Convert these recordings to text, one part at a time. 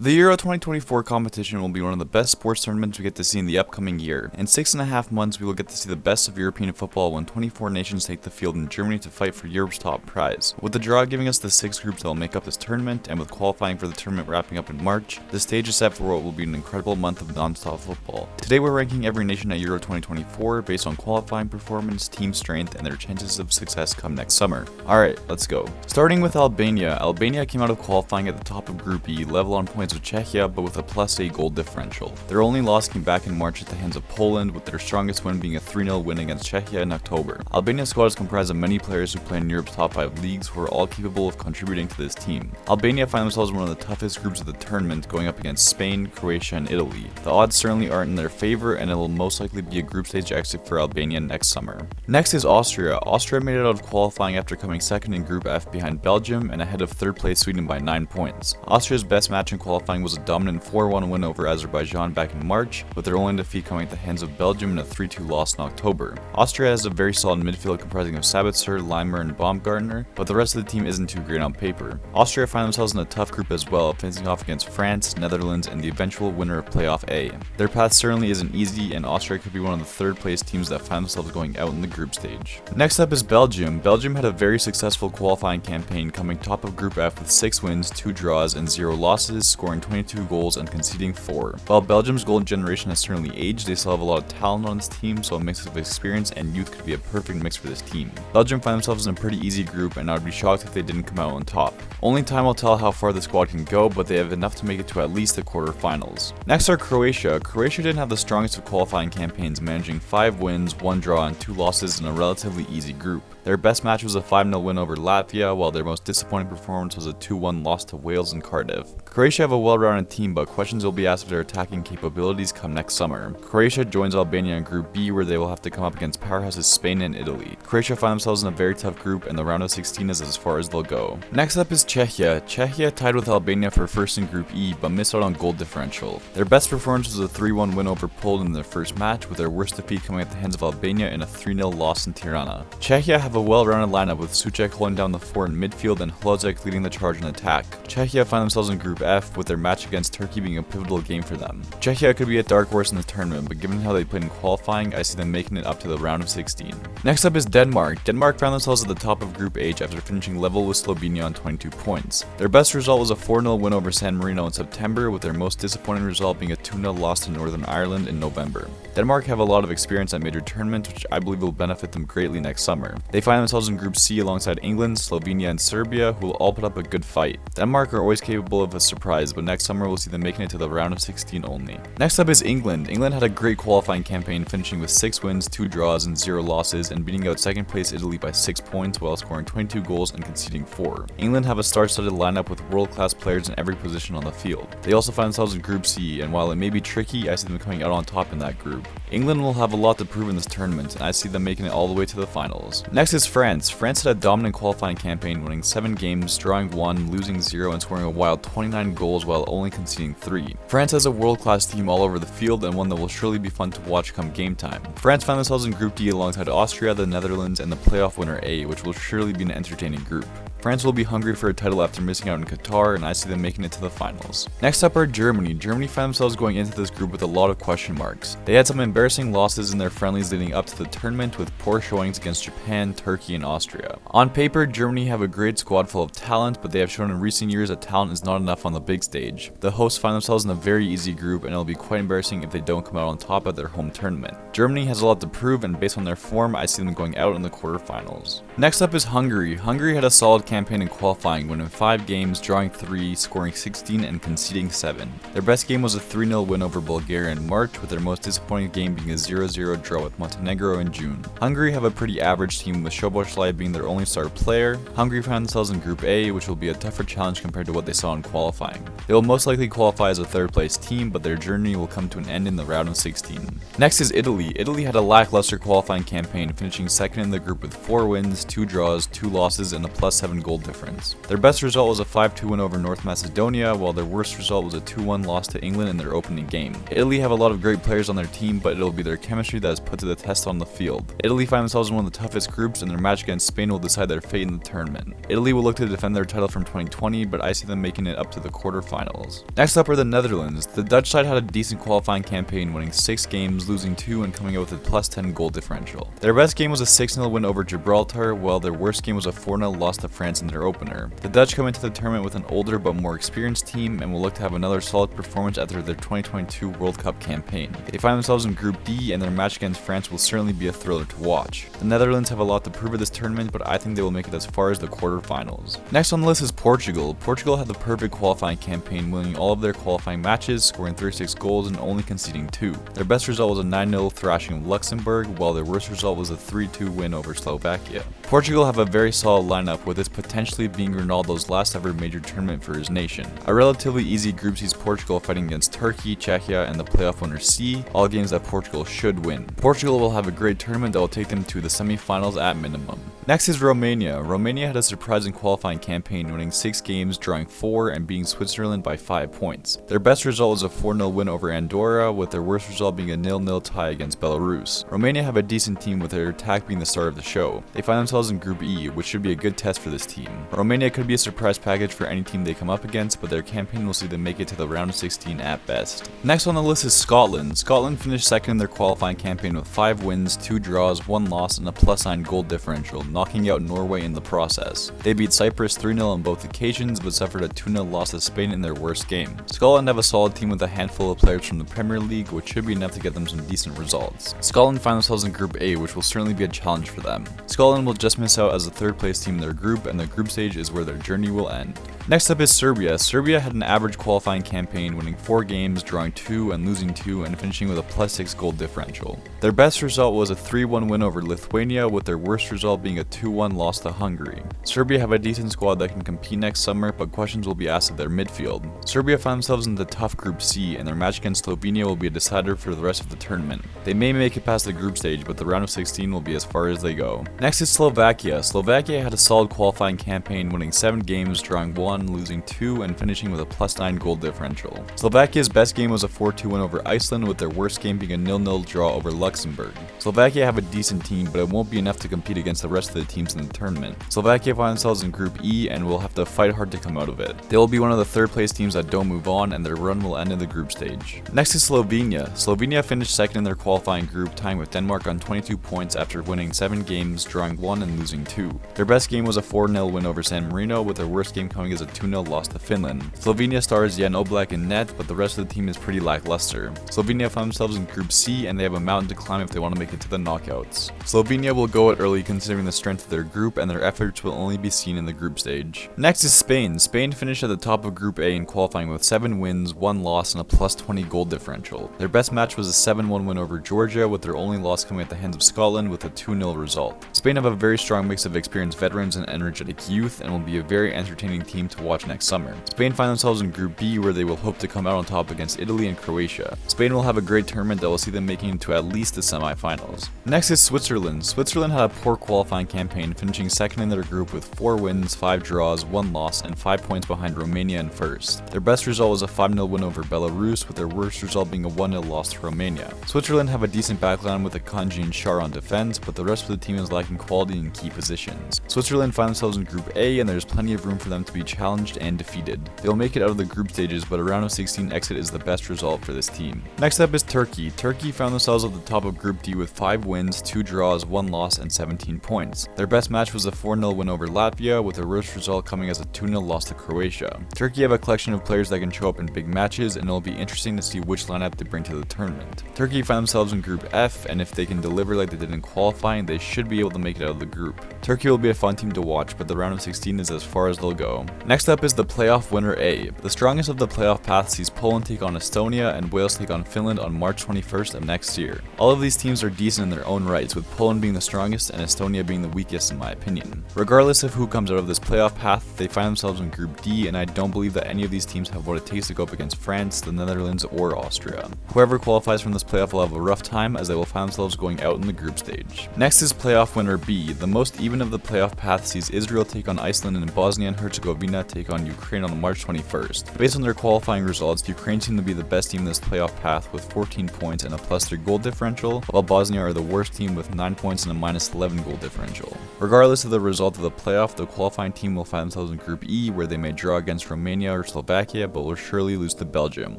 The Euro 2024 competition will be one of the best sports tournaments we get to see in the upcoming year. In 6.5 months, we will get to see the best of European football when 24 nations take the field in Germany to fight for Europe's top prize. With the draw giving us the 6 groups that will make up this tournament, and with qualifying for the tournament wrapping up in March, the stage is set for what will be an incredible month of non-stop football. Today we're ranking every nation at Euro 2024 based on qualifying performance, team strength, and their chances of success come next summer. Alright, let's go. Starting with Albania. Albania came out of qualifying at the top of Group E, level on points with Czechia, but with a +8 goal differential. Their only loss came back in March at the hands of Poland, with their strongest win being a 3-0 win against Czechia in October. Albania's squad is comprised of many players who play in Europe's top 5 leagues who are all capable of contributing to this team. Albania find themselves in one of the toughest groups of the tournament, going up against Spain, Croatia, and Italy. The odds certainly aren't in their favor, and it will most likely be a group stage exit for Albania next summer. Next is Austria. Austria made it out of qualifying after coming second in Group F behind Belgium and ahead of third place Sweden by 9 points. Austria's best match in qualifying was a dominant 4-1 win over Azerbaijan back in March, with their only defeat coming at the hands of Belgium in a 3-2 loss in October. Austria has a very solid midfield comprising of Sabitzer, Leimer, and Baumgartner, but the rest of the team isn't too great on paper. Austria find themselves in a tough group as well, facing off against France, Netherlands, and the eventual winner of Playoff A. Their path certainly isn't easy, and Austria could be one of the third place teams that find themselves going out in the group stage. Next up is Belgium. Belgium had a very successful qualifying campaign, coming top of Group F with 6 wins, 2 draws, and 0 losses, scoring 22 goals and conceding 4. While Belgium's golden generation has certainly aged, they still have a lot of talent on this team, so a mix of experience and youth could be a perfect mix for this team. Belgium find themselves in a pretty easy group, and I would be shocked if they didn't come out on top. Only time will tell how far the squad can go, but they have enough to make it to at least the quarterfinals. Next are Croatia. Croatia didn't have the strongest of qualifying campaigns, managing 5 wins, 1 draw, and 2 losses in a relatively easy group. Their best match was a 5-0 win over Latvia, while their most disappointing performance was a 2-1 loss to Wales and Cardiff. Croatia have a well-rounded team, but questions will be asked of their attacking capabilities come next summer. Croatia joins Albania in Group B, where they will have to come up against powerhouses Spain and Italy. Croatia find themselves in a very tough group, and the round of 16 is as far as they'll go. Next up is Czechia. Czechia tied with Albania for first in Group E, but missed out on goal differential. Their best performance was a 3-1 win over Poland in their first match, with their worst defeat coming at the hands of Albania in a 3-0 loss in Tirana. Czechia have a well-rounded lineup, with Suchek holding down the fort in midfield and Hlozek leading the charge in attack. Czechia find themselves in Group F, with their match against Turkey being a pivotal game for them. Czechia could be a dark horse in the tournament, but given how they played in qualifying, I see them making it up to the round of 16. Next up is Denmark. Denmark found themselves at the top of Group H after finishing level with Slovenia on 22 points. Their best result was a 4-0 win over San Marino in September, with their most disappointing result being a 2-0 loss to Northern Ireland in November. Denmark have a lot of experience at major tournaments, which I believe will benefit them greatly next summer. They find themselves in Group C alongside England, Slovenia, and Serbia, who will all put up a good fight. Denmark are always capable of a surprise, but next summer we'll see them making it to the round of 16 only. Next up is England. England had a great qualifying campaign, finishing with 6 wins, 2 draws, and 0 losses, and beating out second place Italy by 6 points while scoring 22 goals and conceding 4. England have a star-studded lineup with world-class players in every position on the field. They also find themselves in Group C, and while it may be tricky, I see them coming out on top in that group. England will have a lot to prove in this tournament, and I see them making it all the way to the finals. Next is France. France had a dominant qualifying campaign, winning 7 games, drawing 1, losing 0, and scoring a wild 29 goals while only conceding 3. France has a world-class team all over the field, and one that will surely be fun to watch come game time. France found themselves in Group D alongside Austria, the Netherlands, and the playoff winner A, which will surely be an entertaining group. France will be hungry for a title after missing out in Qatar, and I see them making it to the finals. Next up are Germany. Germany found themselves going into this group with a lot of question marks. They had some embarrassing losses in their friendlies leading up to the tournament, with poor showings against Japan, Turkey, and Austria. On paper, Germany have a great squad full of talent, but they have shown in recent years that talent is not enough on the big stage. The hosts find themselves in a very easy group, and it'll be quite embarrassing if they don't come out on top at their home tournament. Germany has a lot to prove, and based on their form, I see them going out in the quarterfinals. Next up is Hungary. Hungary had a solid campaign in qualifying, winning 5 games, drawing 3, scoring 16, and conceding 7. Their best game was a 3-0 win over Bulgaria in March, with their most disappointing game being a 0-0 draw with Montenegro in June. Hungary have a pretty average team, with Szoboszlai being their only star player. Hungary found themselves in Group A, which will be a tougher challenge compared to what they saw in qualifying. They will most likely qualify as a third place team, but their journey will come to an end in the round of 16. Next is Italy. Italy had a lackluster qualifying campaign, finishing second in the group with 4 wins, 2 draws, 2 losses, and a +7 7 goal difference. Their best result was a 5-2 win over North Macedonia, while their worst result was a 2-1 loss to England in their opening game. Italy have a lot of great players on their team, but it'll be their chemistry that is put to the test on the field. Italy find themselves in one of the toughest groups, and their match against Spain will decide their fate in the tournament. Italy will look to defend their title from 2020, but I see them making it up to the quarterfinals. Next up are the Netherlands. The Dutch side had a decent qualifying campaign, winning 6 games, losing 2, and coming out with a +10 goal differential. Their best game was a 6-0 win over Gibraltar, while their worst game was a 4-0 loss to France in their opener. The Dutch come into the tournament with an older but more experienced team and will look to have another solid performance after their 2022 World Cup campaign. They find themselves in Group D, and their match against France will certainly be a thriller to watch. The Netherlands have a lot to prove at this tournament, but I think they will make it as far as the quarterfinals. Next on the list is Portugal. Portugal had the perfect qualifying campaign, winning all of their qualifying matches, scoring 36 goals and only conceding 2. Their best result was a 9-0 thrashing of Luxembourg, while their worst result was a 3-2 win over Slovakia. Portugal have a very solid lineup, with this potentially being Ronaldo's last ever major tournament for his nation. A relatively easy group sees Portugal fighting against Turkey, Czechia, and the playoff winner C, all games that Portugal should win. Portugal will have a great tournament that will take them to the semi-finals at minimum. Next is Romania. Romania had a surprising qualifying campaign, winning 6 games, drawing 4, and beating Switzerland by 5 points. Their best result was a 4-0 win over Andorra, with their worst result being a 0-0 tie against Belarus. Romania have a decent team, with their attack being the star of the show. They find themselves in Group E, which should be a good test for this team. Romania could be a surprise package for any team they come up against, but their campaign will see them make it to the round of 16 at best. Next on the list is Scotland. Scotland finished second in their qualifying campaign with 5 wins, 2 draws, 1 loss, and a +9 goal differential, knocking out Norway in the process. They beat Cyprus 3-0 on both occasions, but suffered a 2-0 loss to Spain in their worst game. Scotland have a solid team with a handful of players from the Premier League, which should be enough to get them some decent results. Scotland find themselves in Group A, which will certainly be a challenge for them. Scotland will just miss out as the 3rd place team in their group, and the group stage is where their journey will end. Next up is Serbia. Serbia had an average qualifying campaign, winning 4 games, drawing 2, and losing 2, and finishing with a +6 goal differential. Their best result was a 3-1 win over Lithuania, with their worst result being a 2-1 loss to Hungary. Serbia have a decent squad that can compete next summer, but questions will be asked of their midfield. Serbia find themselves in the tough Group C, and their match against Slovenia will be a decider for the rest of the tournament. They may make it past the group stage, but the round of 16 will be as far as they go. Next is Slovakia. Slovakia had a solid qualifying campaign, winning 7 games, drawing 1, losing 2, and finishing with a +9 goal differential. Slovakia's best game was a 4-2 win over Iceland, with their worst game being a 0-0 draw over Luxembourg. Slovakia have a decent team, but it won't be enough to compete against the rest of the teams in the tournament. Slovakia find themselves in Group E and will have to fight hard to come out of it. They will be one of the 3rd place teams that don't move on, and their run will end in the group stage. Next is Slovenia. Slovenia finished second in their qualifying group, tying with Denmark on 22 points after winning 7 games, drawing 1, and losing 2. Their best game was a 4-0 win over San Marino, with their worst game coming as a 2-0 loss to Finland. Slovenia stars Jan Oblak in net, but the rest of the team is pretty lackluster. Slovenia find themselves in Group C, and they have a mountain to climb if they want to make it to the knockouts. Slovenia will go it early considering the strength of their group, and their efforts will only be seen in the group stage. Next is Spain. Spain finished at the top of Group A in qualifying with 7 wins, 1 loss, and a +20 goal differential. Their best match was a 7-1 win over Georgia, with their only loss coming at the hands of Scotland with a 2-0 result. Spain have a very strong mix of experienced veterans and energetic youth, and will be a very entertaining team to watch next summer. Spain find themselves in Group B, where they will hope to come out on top against Italy and Croatia. Spain will have a great tournament that will see them making it to at least the semi-finals. Next is Switzerland. Switzerland had a poor qualifying campaign, finishing second in their group with 4 wins, 5 draws, 1 loss, and 5 points behind Romania in first. Their best result was a 5-0 win over Belarus, with their worst result being a 1-0 loss to Romania. Switzerland have a decent backline with Akanji and Schär on defense, but the rest of the team is lacking quality in key positions. Switzerland find themselves in Group A, and there's plenty of room for them to be challenged and defeated. They'll make it out of the group stages, but a round of 16 exit is the best result for this team. Next up is Turkey. Turkey found themselves at the top of Group D with 5 wins, 2 draws, 1 loss, and 17 points. Their best match was a 4-0 win over Latvia, with their worst result coming as a 2-0 loss to Croatia. Turkey have a collection of players that can show up in big matches, and it'll be interesting to see which lineup they bring to the tournament. Turkey find themselves in Group F, and if they can deliver like they did in qualifying, they should be able to make it out of the group. Turkey will be a fun team to watch, but the round of 16 is as far as they'll go. Next up is the playoff winner A. The strongest of the playoff paths sees Poland take on Estonia and Wales take on Finland on March 21st of next year. All of these teams are decent in their own rights, with Poland being the strongest and Estonia being the weakest in my opinion. Regardless of who comes out of this playoff path, they find themselves in Group D, and I don't believe that any of these teams have what it takes to go up against France, the Netherlands, or Austria. Whoever qualifies from this playoff will have a rough time, as they will find themselves going out in the group stage. Next is playoff winner B. The most even of the playoff path sees Israel take on Iceland and Bosnia and Herzegovina take on Ukraine on March 21st. Based on their qualifying results, Ukraine seem to be the best team in this playoff path with 14 points and a +3 goal differential, while Bosnia are the worst team with 9 points and a -11 goal differential. Regardless of the result of the playoff, the qualifying team will find themselves in Group E, where they may draw against Romania or Slovakia, but will surely lose to Belgium.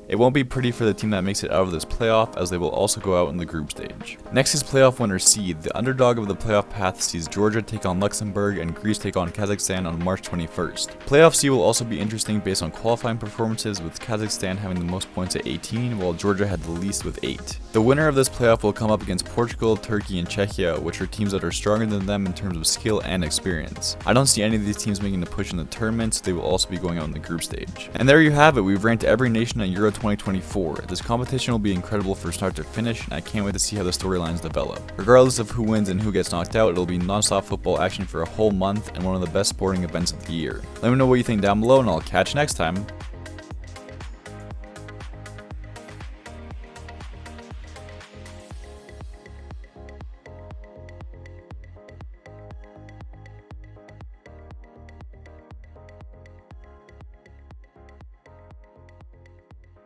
It won't be pretty for the team that makes it out of this playoff, as they will also go out in the group stage. Next is playoff winner C. The underdog of the playoff path sees Georgia take on Luxembourg and Greece take on Kazakhstan on March 21st. Playoff C will also be interesting based on qualifying performances, with Kazakhstan having the most points at 18, while Georgia had the least with 8. The winner of this playoff will come up against Portugal, Turkey, and Czechia, which are teams that are stronger than them in terms of skill and experience. I don't see any of these teams making a push in the tournament, so they will also be going out in the group stage. And there you have it, we've ranked every nation at Euro 2024. This competition will be incredible from start to finish, and I can't wait to see how the storylines develop. Regardless of who wins and who gets knocked out, it'll be non-stop football action for a whole month and one of the best sporting events of the year. Let me know what you think down below, and I'll catch you next time.